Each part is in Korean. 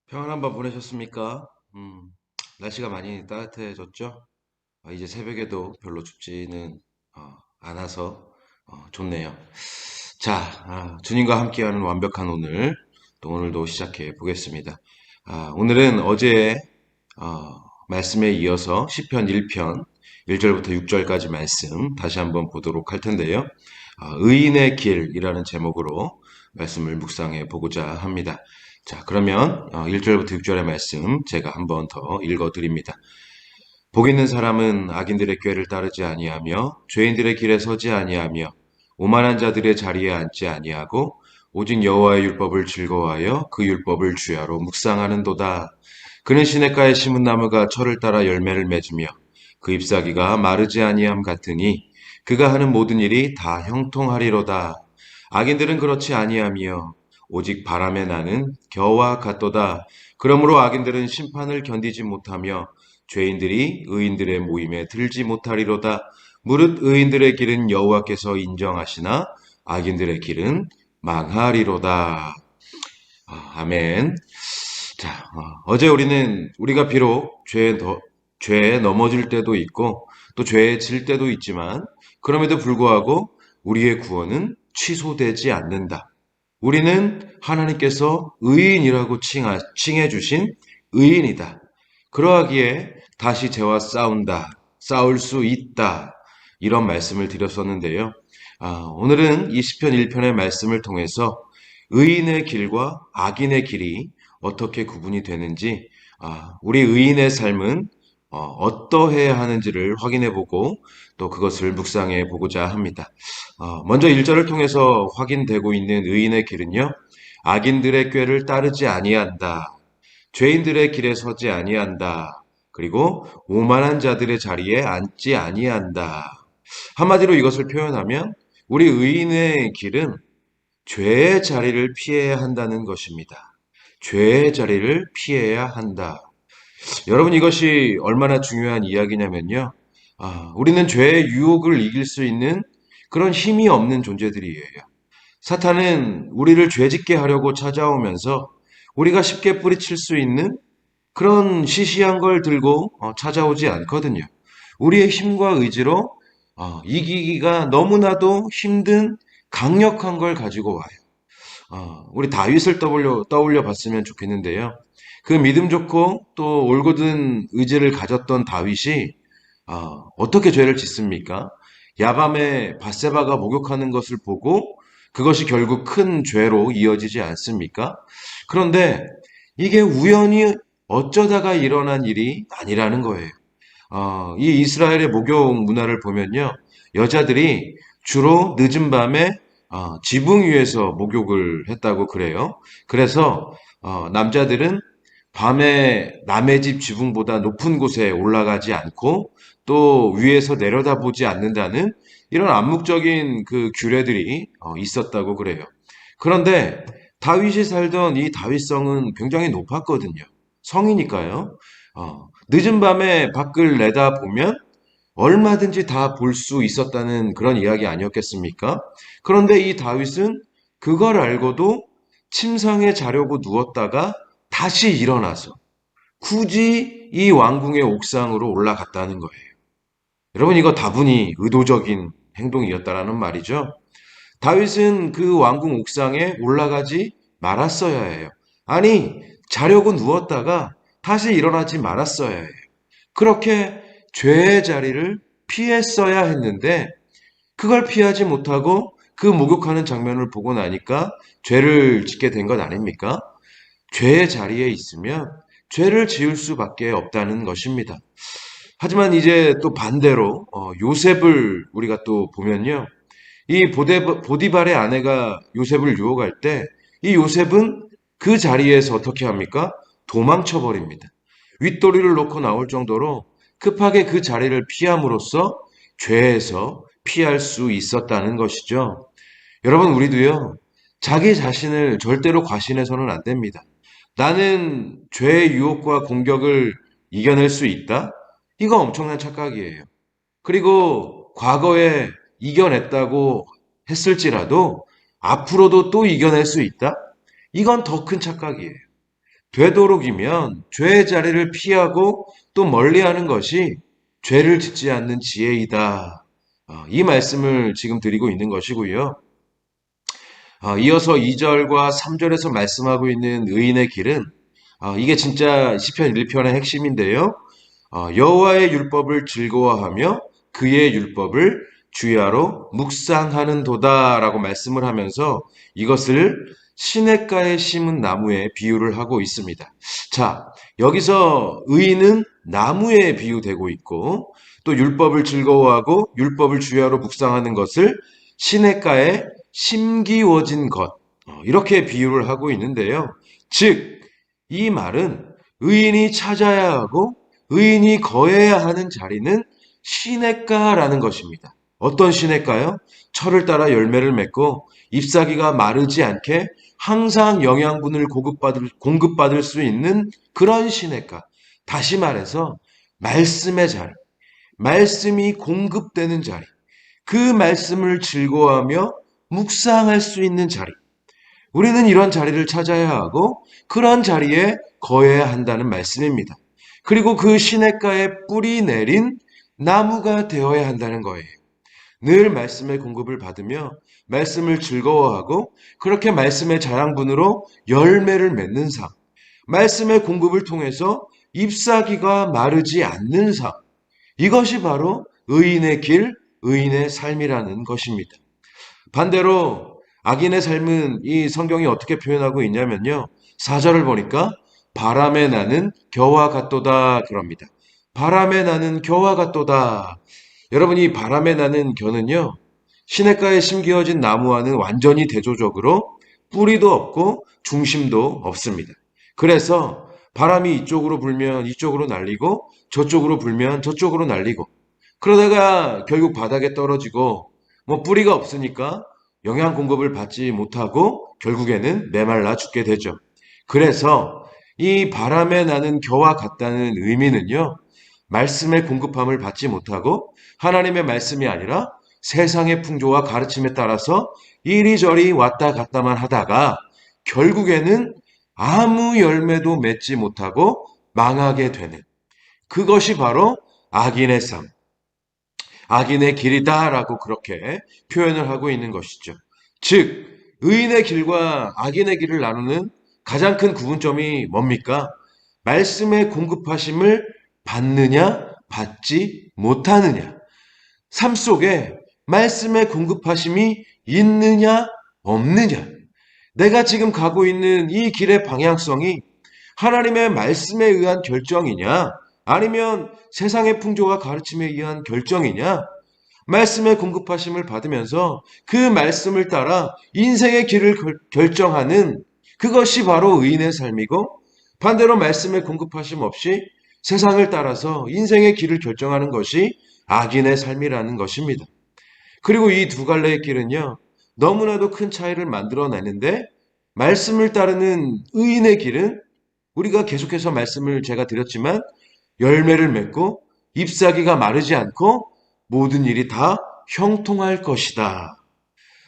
평안 한번 보내셨습니까? 날씨가 많이 따뜻해졌죠? 이제 새벽에도 별로 춥지는 않아서 좋네요. 자, 주님과 함께하는 완벽한 오늘, 또 오늘도 시작해 보겠습니다. 오늘은 어제 말씀에 이어서 시편 1편 1절부터 6절까지 말씀 다시 한번 보도록 할 텐데요. 의인의 길이라는 제목으로 말씀을 묵상해 보고자 합니다. 자, 그러면 1절부터 6절의 말씀 제가 한번 더 읽어 드립니다. 복 있는 사람은 악인들의 꾀를 따르지 아니하며 죄인들의 길에 서지 아니하며 오만한 자들의 자리에 앉지 아니하고 오직 여호와의 율법을 즐거워하여 그 율법을 주야로 묵상하는도다. 그는 시냇가에 심은 나무가 철을 따라 열매를 맺으며 그 잎사귀가 마르지 아니함 같으니 그가 하는 모든 일이 다 형통하리로다. 악인들은 그렇지 아니하며 오직 바람에 나는 겨와 같도다. 그러므로 악인들은 심판을 견디지 못하며 죄인들이 의인들의 모임에 들지 못하리로다. 무릇 의인들의 길은 여호와께서 인정하시나 악인들의 길은 망하리로다. 아멘. 자, 어제 우리가 비록 죄에 넘어질 때도 있고 또 죄에 질 때도 있지만 그럼에도 불구하고 우리의 구원은 취소되지 않는다. 우리는 하나님께서 의인이라고 칭해 주신 의인이다. 그러하기에 다시 죄와 싸울 수 있다. 이런 말씀을 드렸었는데요. 오늘은 이 시편 1편의 말씀을 통해서 의인의 길과 악인의 길이 어떻게 구분이 되는지, 우리 의인의 삶은 어떠해야 하는지를 확인해 보고 또 그것을 묵상해 보고자 합니다. 먼저 1절을 통해서 확인되고 있는 의인의 길은요, 악인들의 꾀를 따르지 아니한다. 죄인들의 길에 서지 아니한다. 그리고 오만한 자들의 자리에 앉지 아니한다. 한마디로 이것을 표현하면 우리 의인의 길은 죄의 자리를 피해야 한다는 것입니다. 죄의 자리를 피해야 한다. 여러분, 이것이 얼마나 중요한 이야기냐면요. 우리는 죄의 유혹을 이길 수 있는 그런 힘이 없는 존재들이에요. 사탄은 우리를 죄짓게 하려고 찾아오면서 우리가 쉽게 뿌리칠 수 있는 그런 시시한 걸 들고 찾아오지 않거든요. 우리의 힘과 의지로 이기기가 너무나도 힘든 강력한 걸 가지고 와요. 우리 다윗을 떠올려 봤으면 좋겠는데요. 그 믿음 좋고 또 올곧은 의지를 가졌던 다윗이 어떻게 죄를 짓습니까? 야밤에 밧세바가 목욕하는 것을 보고 그것이 결국 큰 죄로 이어지지 않습니까? 그런데 이게 우연히 어쩌다가 일어난 일이 아니라는 거예요. 이 이스라엘의 목욕 문화를 보면요. 여자들이 주로 늦은 밤에 지붕 위에서 목욕을 했다고 그래요. 그래서 남자들은 밤에 남의 집 지붕보다 높은 곳에 올라가지 않고 또 위에서 내려다보지 않는다는 이런 암묵적인 그 규례들이 있었다고 그래요. 그런데 다윗이 살던 이 다윗성은 굉장히 높았거든요. 성이니까요. 늦은 밤에 밖을 내다보면 얼마든지 다 볼 수 있었다는 그런 이야기 아니었겠습니까? 그런데 이 다윗은 그걸 알고도 침상에 자려고 누웠다가 다시 일어나서 굳이 이 왕궁의 옥상으로 올라갔다는 거예요. 여러분, 이거 다분히 의도적인 행동이었다라는 말이죠. 다윗은 그 왕궁 옥상에 올라가지 말았어야 해요. 아니, 자려고 누웠다가 다시 일어나지 말았어야 해요. 그렇게 죄의 자리를 피했어야 했는데 그걸 피하지 못하고 그 목욕하는 장면을 보고 나니까 죄를 짓게 된 것 아닙니까? 죄의 자리에 있으면 죄를 지을 수밖에 없다는 것입니다. 하지만 이제 또 반대로 요셉을 우리가 또 보면요. 이 보디발의 아내가 요셉을 유혹할 때 이 요셉은 그 자리에서 어떻게 합니까? 도망쳐 버립니다. 윗도리를 놓고 나올 정도로 급하게 그 자리를 피함으로써 죄에서 피할 수 있었다는 것이죠. 여러분, 우리도요, 자기 자신을 절대로 과신해서는 안 됩니다. 나는 죄의 유혹과 공격을 이겨낼 수 있다? 이거 엄청난 착각이에요. 그리고 과거에 이겨냈다고 했을지라도 앞으로도 또 이겨낼 수 있다? 이건 더 큰 착각이에요. 되도록이면 죄의 자리를 피하고 또 멀리하는 것이 죄를 짓지 않는 지혜이다. 이 말씀을 지금 드리고 있는 것이고요. 이어서 2절과 3절에서 말씀하고 있는 의인의 길은 이게 진짜 시편 1편의 핵심인데요. 여호와의 율법을 즐거워하며 그의 율법을 주야로 묵상하는 도다라고 말씀을 하면서 이것을 시냇가에 심은 나무에 비유를 하고 있습니다. 자, 여기서 의인은 나무에 비유되고 있고 또 율법을 즐거워하고 율법을 주야로 묵상하는 것을 시냇가에 심기워진 것 이렇게 비유를 하고 있는데요. 즉, 이 말은 의인이 찾아야 하고 의인이 거해야 하는 자리는 시냇가라는 것입니다. 어떤 시냇가요? 철을 따라 열매를 맺고 잎사귀가 마르지 않게 항상 영양분을 공급받을 수 있는 그런 시냇가. 다시 말해서 말씀의 자리, 말씀이 공급되는 자리, 그 말씀을 즐거워하며 묵상할 수 있는 자리. 우리는 이런 자리를 찾아야 하고 그런 자리에 거해야 한다는 말씀입니다. 그리고 그 시냇가에 뿌리 내린 나무가 되어야 한다는 거예요. 늘 말씀의 공급을 받으며 말씀을 즐거워하고 그렇게 말씀의 자양분으로 열매를 맺는 삶. 말씀의 공급을 통해서 잎사귀가 마르지 않는 삶. 이것이 바로 의인의 길, 의인의 삶이라는 것입니다. 반대로 악인의 삶은 이 성경이 어떻게 표현하고 있냐면요. 4절을 보니까 바람에 나는 겨와 같도다 그럽니다. 바람에 나는 겨와 같도다. 여러분 이 바람에 나는 겨는요. 시냇가에 심겨진 나무와는 완전히 대조적으로 뿌리도 없고 중심도 없습니다. 그래서 바람이 이쪽으로 불면 이쪽으로 날리고 저쪽으로 불면 저쪽으로 날리고 그러다가 결국 바닥에 떨어지고 뭐 뿌리가 없으니까 영양 공급을 받지 못하고 결국에는 메말라 죽게 되죠. 그래서 이 바람에 나는 겨와 같다는 의미는요. 말씀의 공급함을 받지 못하고 하나님의 말씀이 아니라 세상의 풍조와 가르침에 따라서 이리저리 왔다 갔다만 하다가 결국에는 아무 열매도 맺지 못하고 망하게 되는 그것이 바로 악인의 삶, 악인의 길이다라고 그렇게 표현을 하고 있는 것이죠. 즉, 의인의 길과 악인의 길을 나누는 가장 큰 구분점이 뭡니까? 말씀의 공급하심을 받느냐, 받지 못하느냐. 삶 속에 말씀의 공급하심이 있느냐, 없느냐. 내가 지금 가고 있는 이 길의 방향성이 하나님의 말씀에 의한 결정이냐, 아니면 세상의 풍조와 가르침에 의한 결정이냐, 말씀의 공급하심을 받으면서 그 말씀을 따라 인생의 길을 결정하는 그것이 바로 의인의 삶이고 반대로 말씀의 공급하심 없이 세상을 따라서 인생의 길을 결정하는 것이 악인의 삶이라는 것입니다. 그리고 이 두 갈래의 길은요, 너무나도 큰 차이를 만들어내는데 말씀을 따르는 의인의 길은 우리가 계속해서 말씀을 제가 드렸지만 열매를 맺고 잎사귀가 마르지 않고 모든 일이 다 형통할 것이다.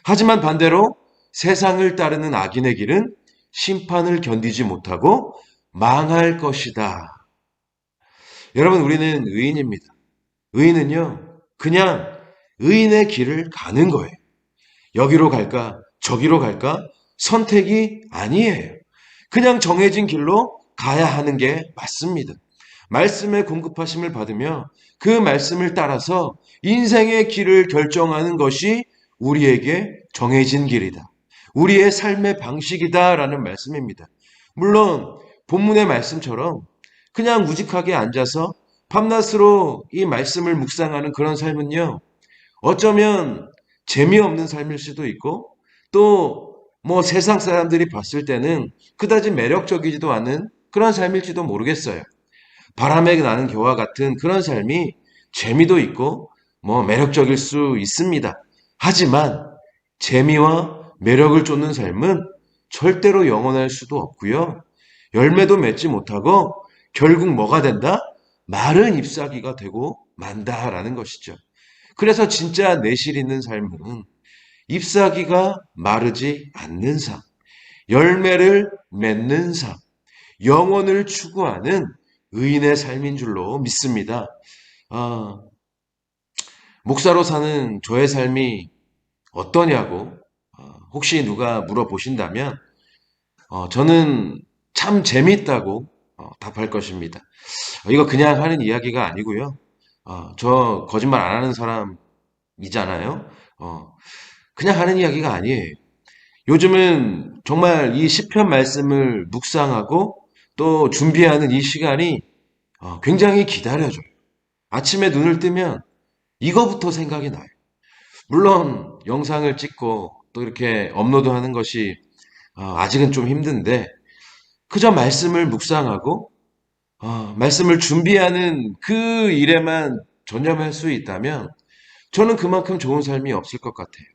하지만 반대로 세상을 따르는 악인의 길은 심판을 견디지 못하고 망할 것이다. 여러분, 우리는 의인입니다. 의인은요, 그냥 의인의 길을 가는 거예요. 여기로 갈까, 저기로 갈까? 선택이 아니에요. 그냥 정해진 길로 가야 하는 게 맞습니다. 말씀의 공급하심을 받으며 그 말씀을 따라서 인생의 길을 결정하는 것이 우리에게 정해진 길이다. 우리의 삶의 방식이다라는 말씀입니다. 물론 본문의 말씀처럼 그냥 우직하게 앉아서 밤낮으로 이 말씀을 묵상하는 그런 삶은요. 어쩌면 재미없는 삶일 수도 있고 또 뭐 세상 사람들이 봤을 때는 그다지 매력적이지도 않은 그런 삶일지도 모르겠어요. 바람에 나는 겨와 같은 그런 삶이 재미도 있고 뭐 매력적일 수 있습니다. 하지만 재미와 매력을 쫓는 삶은 절대로 영원할 수도 없고요. 열매도 맺지 못하고 결국 뭐가 된다? 마른 잎사귀가 되고 만다라는 것이죠. 그래서 진짜 내실 있는 삶은 잎사귀가 마르지 않는 삶, 열매를 맺는 삶, 영원을 추구하는 의인의 삶인 줄로 믿습니다. 아, 목사로 사는 저의 삶이 어떠냐고 혹시 누가 물어보신다면 저는 참 재밌다고 답할 것입니다. 이거 그냥 하는 이야기가 아니고요. 저 거짓말 안 하는 사람이잖아요. 그냥 하는 이야기가 아니에요. 요즘은 정말 이 시편 말씀을 묵상하고 또 준비하는 이 시간이 굉장히 기다려져요. 아침에 눈을 뜨면 이거부터 생각이 나요. 물론 영상을 찍고 또 이렇게 업로드하는 것이 아직은 좀 힘든데 그저 말씀을 묵상하고 말씀을 준비하는 그 일에만 전념할 수 있다면 저는 그만큼 좋은 삶이 없을 것 같아요.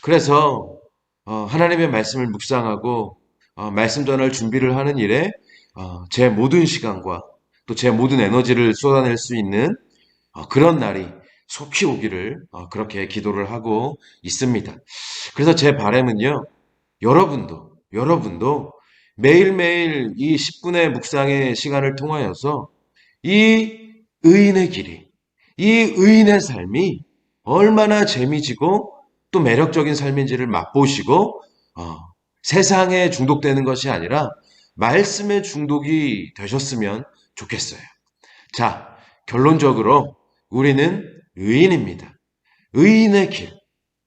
그래서 하나님의 말씀을 묵상하고 말씀 전할 준비를 하는 일에 제 모든 시간과 또 제 모든 에너지를 쏟아낼 수 있는 그런 날이 속히 오기를 그렇게 기도를 하고 있습니다. 그래서 제 바람은요, 여러분도 매일매일 이 10분의 묵상의 시간을 통하여서 이 의인의 길이, 이 의인의 삶이 얼마나 재미지고 또 매력적인 삶인지를 맛보시고 어, 세상에 중독되는 것이 아니라 말씀에 중독이 되셨으면 좋겠어요. 자, 결론적으로 우리는 의인입니다. 의인의 길,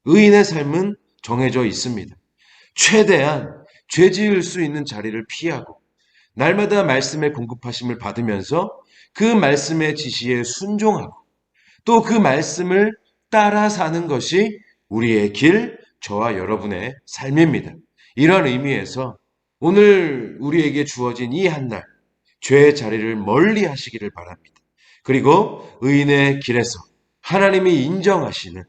의인의 삶은 정해져 있습니다. 최대한 죄 지을 수 있는 자리를 피하고 날마다 말씀의 공급하심을 받으면서 그 말씀의 지시에 순종하고 또 그 말씀을 따라 사는 것이 우리의 길, 저와 여러분의 삶입니다. 이런 의미에서 오늘 우리에게 주어진 이 한 날, 죄의 자리를 멀리 하시기를 바랍니다. 그리고 의인의 길에서 하나님이 인정하시는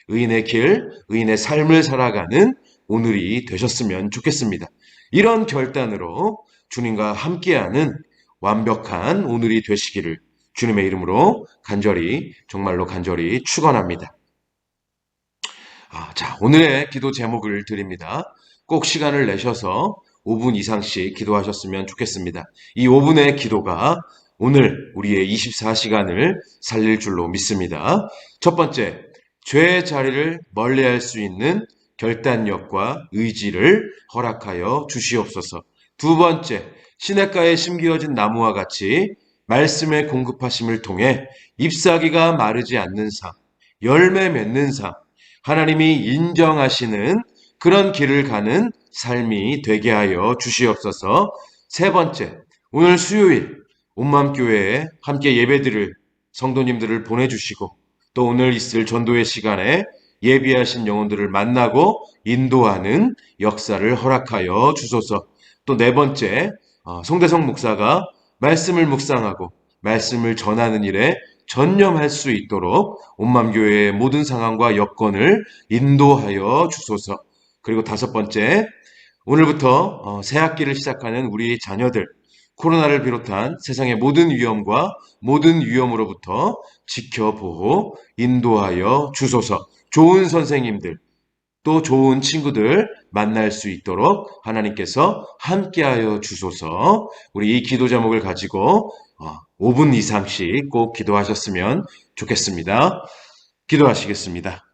의인의 길, 의인의 삶을 살아가는 오늘이 되셨으면 좋겠습니다. 이런 결단으로 주님과 함께하는 완벽한 오늘이 되시기를 주님의 이름으로 간절히, 정말로 간절히 축원합니다. 자, 오늘의 기도 제목을 드립니다. 꼭 시간을 내셔서 5분 이상씩 기도하셨으면 좋겠습니다. 이 5분의 기도가 오늘 우리의 24시간을 살릴 줄로 믿습니다. 첫 번째, 죄의 자리를 멀리할 수 있는 결단력과 의지를 허락하여 주시옵소서. 두 번째, 시냇가에 심기어진 나무와 같이 말씀의 공급하심을 통해 잎사귀가 마르지 않는 삶, 열매 맺는 삶, 하나님이 인정하시는 그런 길을 가는 삶이 되게 하여 주시옵소서. 세 번째, 오늘 수요일 온맘교회에 함께 예배드릴 성도님들을 보내주시고 또 오늘 있을 전도의 시간에 예비하신 영혼들을 만나고 인도하는 역사를 허락하여 주소서. 또 네 번째, 송대성 목사가 말씀을 묵상하고 말씀을 전하는 일에 전념할 수 있도록 온맘교회의 모든 상황과 여건을 인도하여 주소서. 그리고 다섯 번째, 오늘부터 새 학기를 시작하는 우리 자녀들, 코로나를 비롯한 세상의 모든 위험과 모든 위험으로부터 지켜 보호, 인도하여 주소서. 좋은 선생님들, 또 좋은 친구들 만날 수 있도록 하나님께서 함께하여 주소서. 우리 이 기도 제목을 가지고 5분 이상씩 꼭 기도하셨으면 좋겠습니다. 기도하시겠습니다.